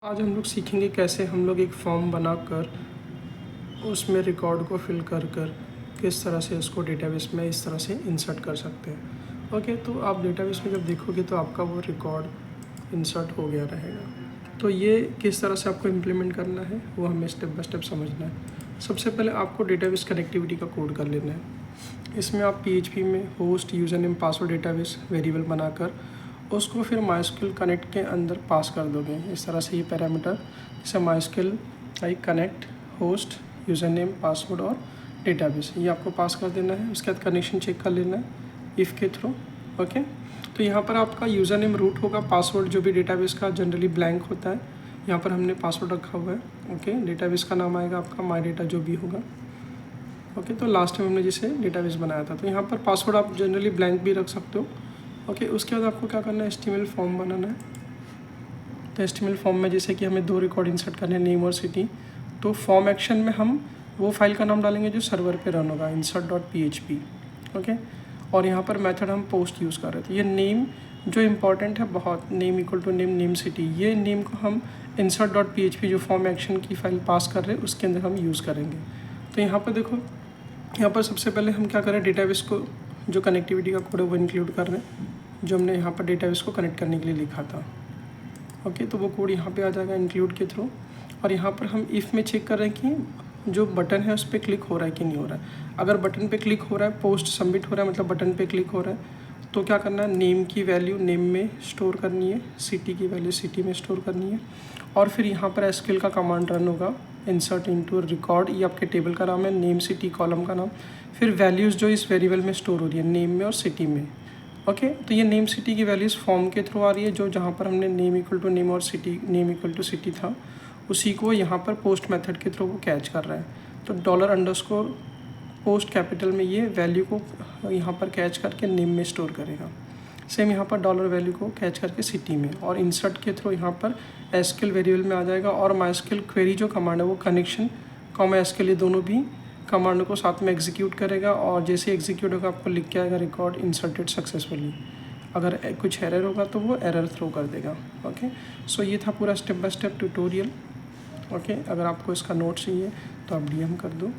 आज हम लोग सीखेंगे कैसे हम लोग एक फॉर्म बनाकर उसमें रिकॉर्ड को फिल कर किस तरह से उसको डेटाबेस में इस तरह से इंसर्ट कर सकते हैं। ओके, तो आप डेटाबेस में जब देखोगे तो आपका वो रिकॉर्ड इंसर्ट हो गया रहेगा। तो ये किस तरह से आपको इम्प्लीमेंट करना है वो हमें स्टेप बाय स्टेप समझना है। सबसे पहले आपको डेटाबेस कनेक्टिविटी का कोड कर लेना है। इसमें आप PHP में host user name password database variable बनाकर उसको फिर माइस्क्यूएल कनेक्ट के अंदर पास कर दोगे। इस तरह से ये पैरामीटर जैसे MySQL like connect host user name password और डेटाबेस ये आपको पास कर देना है। उसके बाद कनेक्शन चेक कर लेना है इफ़ के थ्रू। ओके, तो यहाँ पर आपका यूज़र नेम रूट होगा, पासवर्ड जो भी डेटाबेस का जनरली ब्लैंक होता है, यहाँ पर हमने पासवर्ड रखा हुआ है। ओके, डेटाबेस का नाम आएगा आपका माई डेटा जो भी होगा। ओके, तो लास्ट में हमने जिसे डेटाबेस बनाया था, तो यहाँ पर पासवर्ड आप जनरली ब्लैंक भी रख सकते हो। ओके, उसके बाद आपको क्या करना है, HTML फॉर्म बनाना है। तो HTML फॉर्म में जैसे कि हमें 2 रिकॉर्ड इंसर्ट करने हैं, नेम और सिटी। तो फॉर्म एक्शन में हम वो फाइल का नाम डालेंगे जो सर्वर पे रन होगा, insert.php। ओके, और यहाँ पर मेथड हम पोस्ट यूज़ कर रहे थे। ये नेम जो इम्पॉर्टेंट है बहुत, name equal to name name city, ये नेम को हम insert.php जो फॉर्म एक्शन की फाइल पास कर रहे हैं उसके अंदर हम यूज़ करेंगे। तो यहाँ पर देखो, यहाँ पर सबसे पहले हम क्या करें, डेटाबेस को जो कनेक्टिविटी का कोड है वो इंक्लूड कर रहे हैं जो हमने यहाँ पर डेटाबेस को कनेक्ट करने के लिए लिखा था। ओके, तो वो कोड यहाँ पे आ जाएगा इंक्लूड के थ्रू। और यहाँ पर हम इफ़ में चेक कर रहे हैं कि जो बटन है उस पर क्लिक हो रहा है कि नहीं हो रहा है। अगर बटन पे क्लिक हो रहा है, पोस्ट सबमिट हो रहा है, मतलब बटन पे क्लिक हो रहा है, तो क्या करना है, नेम की वैल्यू नेम में स्टोर करनी है, सिटी की वैल्यू सिटी में स्टोर करनी है। और फिर यहाँ पर SQL का कमांड रन होगा, इंसर्ट इनटू रिकॉर्ड, ये आपके टेबल का नाम है, नेम सिटी कॉलम का नाम, फिर वैल्यूज़ जो इस वेरिएबल में स्टोर हो रही है नेम में और सिटी में। ओके, तो ये नेम सिटी की वैल्यूज़ फॉर्म के थ्रू आ रही है, जो जहाँ पर हमने नेम इक्वल टू नेम और city name equal to city था उसी को यहाँ पर पोस्ट मेथड के थ्रू वो कैच कर रहा है। तो $_ पोस्ट कैपिटल में ये वैल्यू को यहाँ पर कैच करके नेम में स्टोर करेगा। सेम यहाँ पर डॉलर वैल्यू को कैच करके सिटी में, और इंसर्ट के थ्रू यहाँ पर SQL वेरिएबल में आ जाएगा। और MySQL क्वेरी जो कमांड है वो कनेक्शन SQL ये दोनों भी कमांड को साथ में एग्जीक्यूट करेगा, और जैसे एग्जीक्यूट होगा आपको लिख के आएगा रिकॉर्ड इंसर्टेड सक्सेसफुली। अगर कुछ एरर होगा तो वो एरर थ्रो कर देगा। ओके, सो ये था पूरा step by step tutorial. Okay, अगर आपको इसका नोट चाहिए तो आप DM कर दो।